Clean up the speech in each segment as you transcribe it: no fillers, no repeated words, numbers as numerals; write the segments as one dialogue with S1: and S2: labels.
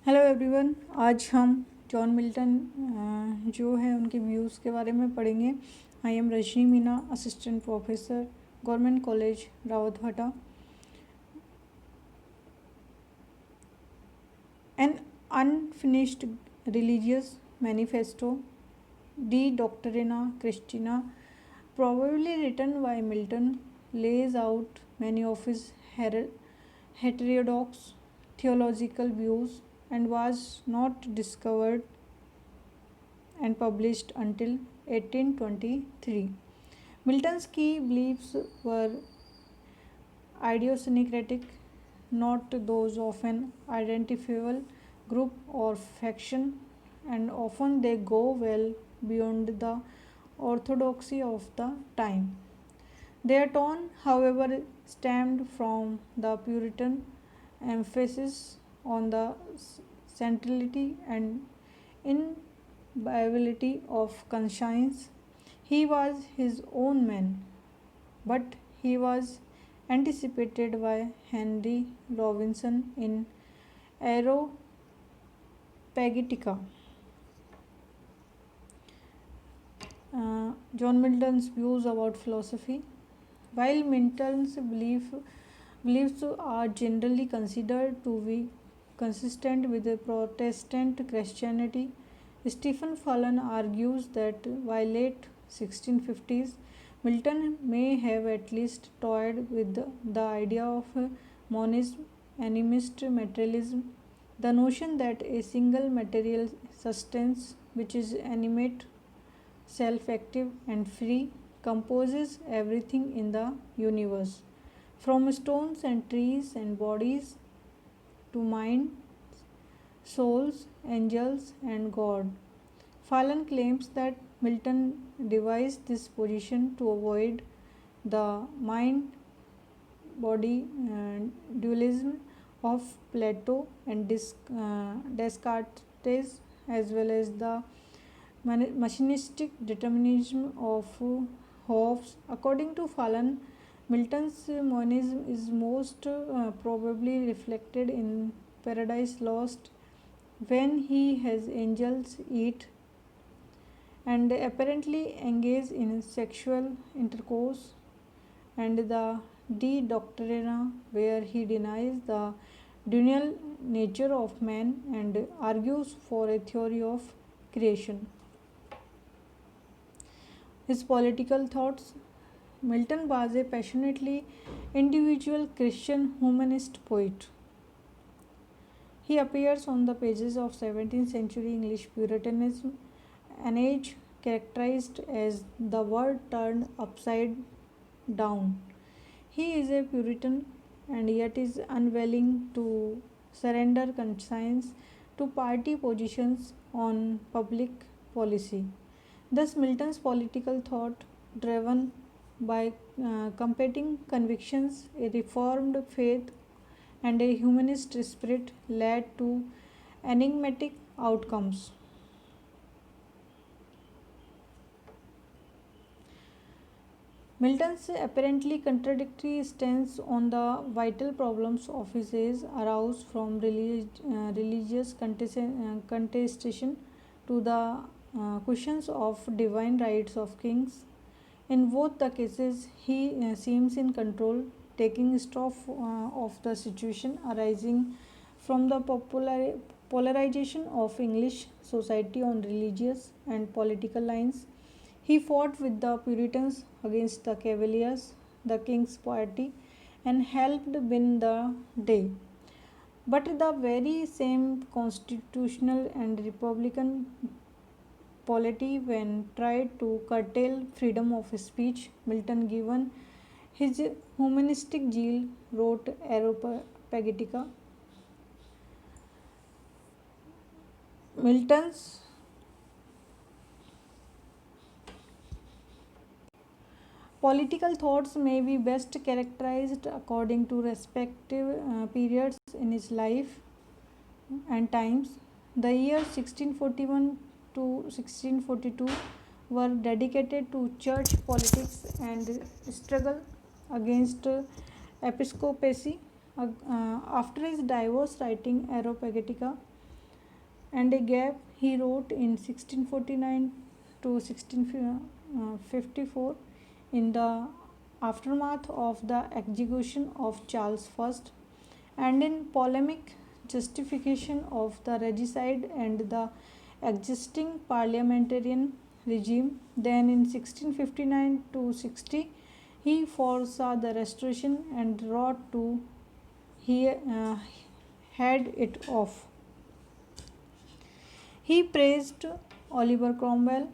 S1: Hello everyone. आज हम John Milton जो है उनके व्यूज़ के बारे में पढ़ेंगे। I am Rajni Meena, assistant professor, government college Rawatbhata. An unfinished religious manifesto, De Doctrina Christiana, probably written by Milton, lays out many of his heterodox theological views and was not discovered and published until 1823. Milton's key beliefs were idiosyncratic, not those of an identifiable group or faction, and often they go well beyond the orthodoxy of the time. Their tone, however, stemmed from the Puritan emphasis on the centrality and inviolability of conscience. He was his own man, but he was anticipated by Henry Robinson in Areopagitica. John Milton's views about philosophy. While Milton's beliefs are generally considered to be consistent with Protestant Christianity, Stephen Fallon argues that by late 1650s, Milton may have at least toyed with the idea of monism, animist materialism, the notion that a single material substance which is animate, self-active and free composes everything in the universe, from stones and trees and bodies to mind, souls, angels, and God. Fallon claims that Milton devised this position to avoid the mind body dualism of Plato and Descartes, as well as the machinistic determinism of Hobbes. According to Fallon, Milton's monism is most probably reflected in Paradise Lost, when he has angels eat and apparently engage in sexual intercourse, and the De Doctrina, where he denies the dual nature of man and argues for a theory of creation. His political thoughts. Milton was a passionately individual Christian humanist poet. He appears on the pages of 17th century English Puritanism, an age characterized as the world turned upside down. He is a Puritan and yet is unwilling to surrender conscience to party positions on public policy. Thus, Milton's political thought, driven by competing convictions, a reformed faith, and a humanist spirit, led to enigmatic outcomes. Milton's apparently contradictory stance on the vital problems of his age arose from religious contestation to the questions of divine rights of kings. In both the cases, he seems in control, taking stock of the situation arising from the polarization of English society on religious and political lines. He fought with the Puritans against the Cavaliers, the King's party, and helped win the day. But the very same constitutional and republican polity, when tried to curtail freedom of speech, Milton, given his humanistic zeal, wrote Areopagitica. Milton's political thoughts may be best characterized according to respective periods in his life and times. The years 1641 to 1642 were dedicated to church politics and struggle against episcopacy. After his divorce, writing Areopagitica, and a gap, he wrote in 1649 to 1654 in the aftermath of the execution of Charles I and in polemic justification of the regicide and the existing parliamentarian regime. Then in 1659 to 60 he foresaw the restoration and wrote to he head it off. He praised Oliver Cromwell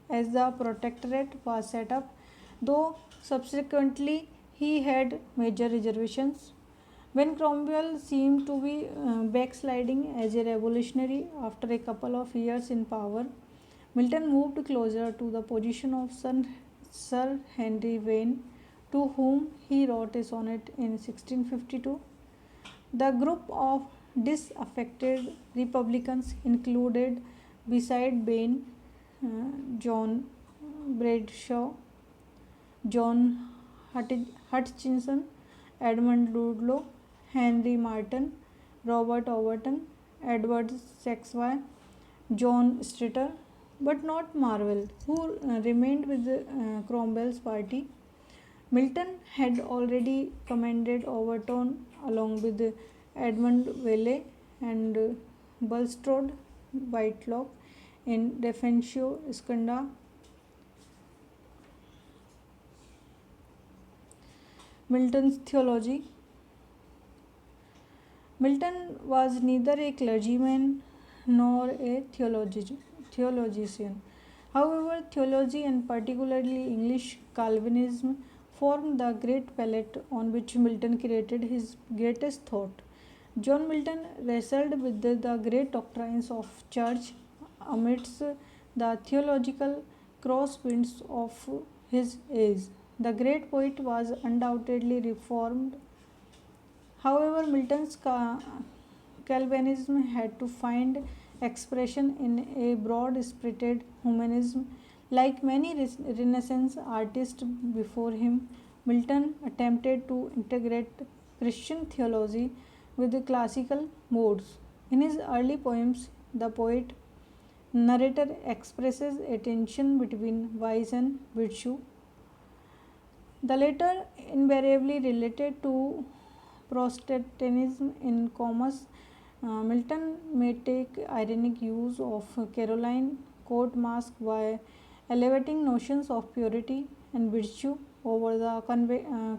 S1: as the protectorate was set up, though subsequently he had major reservations. When Cromwell seemed to be backsliding as a revolutionary after a couple of years in power, Milton moved closer to the position of Sir Henry Vane, to whom he wrote a sonnet in 1652. The group of disaffected Republicans included, beside Bain, John Bradshaw, John Hutchinson, Edmund Ludlow, Henry Marten, Robert Overton, Edward Saxby, John Streeter, but not Marvell, who remained with Cromwell's party. Milton had already commanded Overton along with Edmund Whalley and Bulstrode Whitelock in Defensio Iscanda. Milton's theology. Milton was neither a clergyman nor a theologian. However, theology and particularly English Calvinism formed the great palette on which Milton created his greatest thought. John Milton wrestled with the great doctrines of church amidst the theological crosswinds of his age. The great poet was undoubtedly reformed. However, Milton's Calvinism had to find expression in a broad spirited humanism. Like many Renaissance artists before him, Milton attempted to integrate Christian theology with the classical modes. In his early poems, the poet narrator expresses a tension between vice and virtue, the latter invariably related to Protestantism in commerce. Milton may take ironic use of Caroline court mask by elevating notions of purity and virtue over the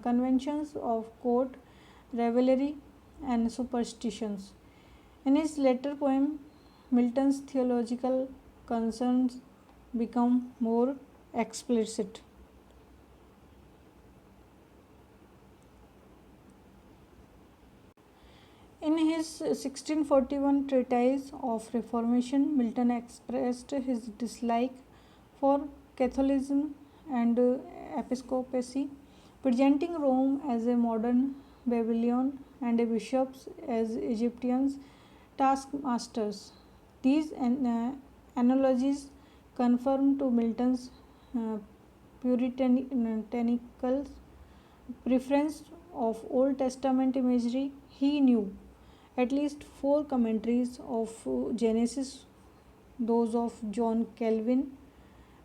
S1: conventions of court revelry and superstitions. In his later poem, Milton's theological concerns become more explicit. In his 1641 treatise of Reformation, Milton expressed his dislike for Catholicism and episcopacy, presenting Rome as a modern Babylon and bishops as Egyptian taskmasters. These analogies confirm to Milton's uh, puritanical preference of Old Testament imagery. He knew at least four commentaries of Genesis, those of John Calvin,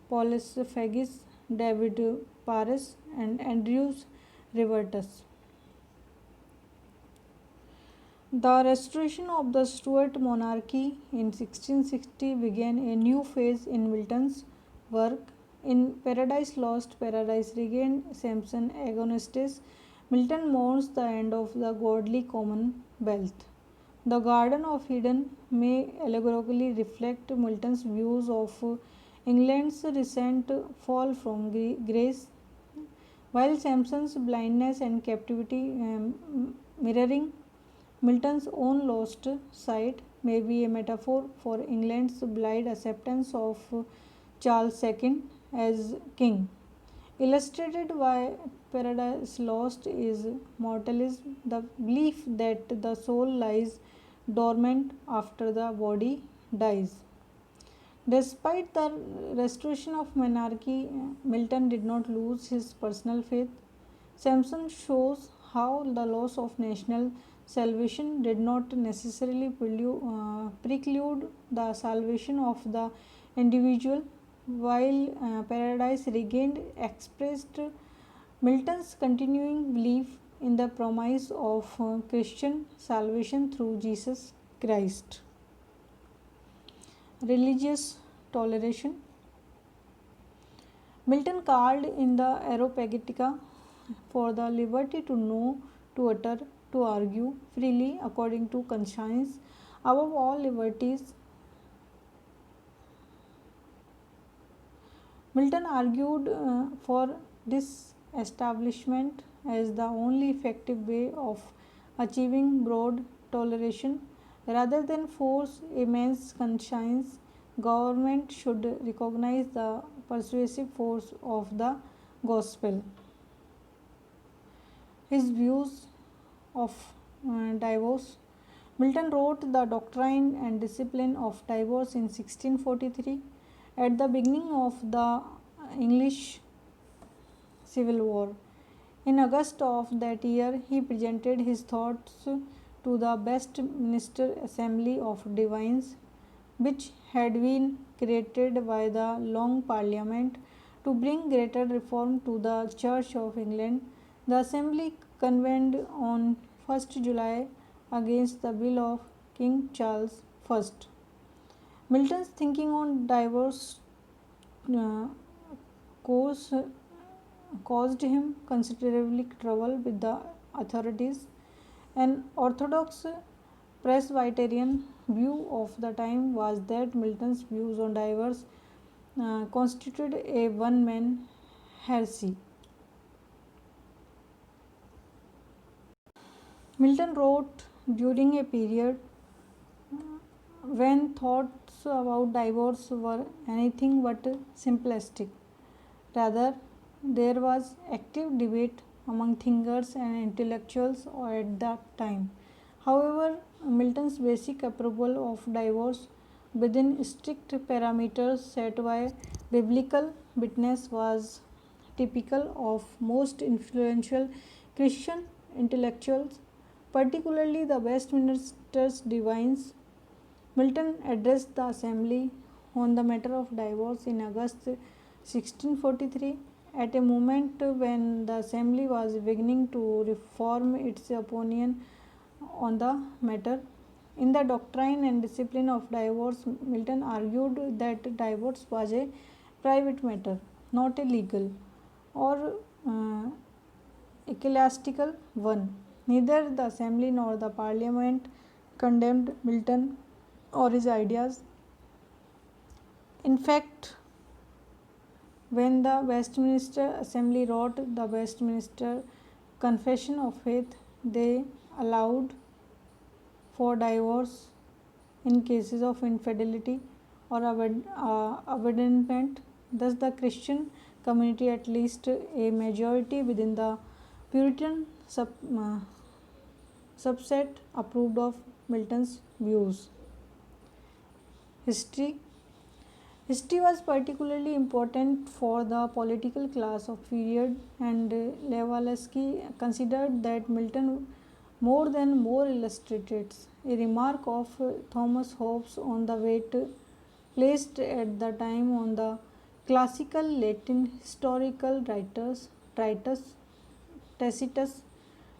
S1: Paulus Fagis, David Paris, and Andrews Revertus. The restoration of the Stuart monarchy in 1660 began a new phase in Milton's work. In Paradise Lost, Paradise Regained, Samson Agonistes, Milton mourns the end of the godly commonwealth. The Garden of Eden may allegorically reflect Milton's views of England's recent fall from grace, while Samson's blindness and captivity, mirroring Milton's own lost sight, may be a metaphor for England's blind acceptance of Charles II as king. Illustrated by Paradise Lost is mortalism, the belief that the soul lies dormant after the body dies. Despite the restoration of monarchy, Milton did not lose his personal faith. Samson shows how the loss of national salvation did not necessarily preclude the salvation of the individual, while Paradise Regained expressed Milton's continuing belief in the promise of Christian salvation through Jesus Christ. Religious toleration. Milton called in the Areopagitica for the liberty to know, to utter, to argue freely according to conscience. Above all liberties, Milton argued for disestablishment as the only effective way of achieving broad toleration. Rather than force a man's conscience, government should recognize the persuasive force of the gospel. His views of divorce. Milton wrote The Doctrine and Discipline of Divorce in 1643, at the beginning of the English Civil War. In August of that year, he presented his thoughts to the Westminster Assembly of Divines, which had been created by the Long Parliament to bring greater reform to the Church of England. The Assembly convened on 1st July against the Bill of King Charles I. Milton's thinking on divorce uh, course caused him considerable trouble with the authorities. An orthodox Presbyterian view of the time was that Milton's views on divorce constituted a one-man heresy. Milton wrote during a period when thoughts about divorce were anything but simplistic. Rather, there was active debate among thinkers and intellectuals at that time. However, Milton's basic approval of divorce within strict parameters set by biblical witness was typical of most influential Christian intellectuals, particularly the Westminster Divines. Milton addressed the assembly on the matter of divorce in August 1643, at a moment when the assembly was beginning to reform its opinion on the matter. In The Doctrine and Discipline of Divorce, Milton argued that divorce was a private matter, not a legal or ecclesiastical one. Neither the assembly nor the parliament condemned Milton or his ideas. In fact, when the Westminster Assembly wrote the Westminster Confession of Faith, they allowed for divorce in cases of infidelity or abandonment. Thus, the Christian community, at least a majority within the Puritan subset, approved of Milton's views. History. History was particularly important for the political class of period, and Lewalowski considered that Milton more illustrates a remark of Thomas Hobbes on the weight placed at the time on the classical Latin historical writers Tacitus,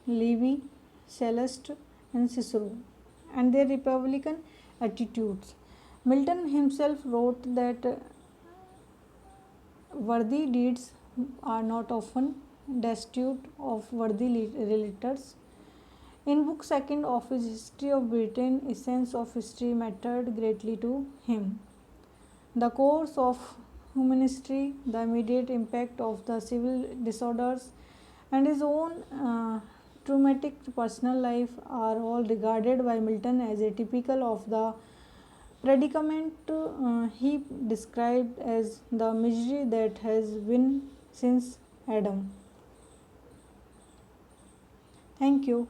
S1: Livy, Sallust, and Cicero, and their republican attitudes. Milton himself wrote that worthy deeds are not often destitute of worthy relators. In Book Second of his History of Britain, essence of history mattered greatly to him. The course of human history, the immediate impact of the civil disorders, and his own traumatic personal life are all regarded by Milton as a typical of the predicament he described as the misery that has been since Adam. Thank you.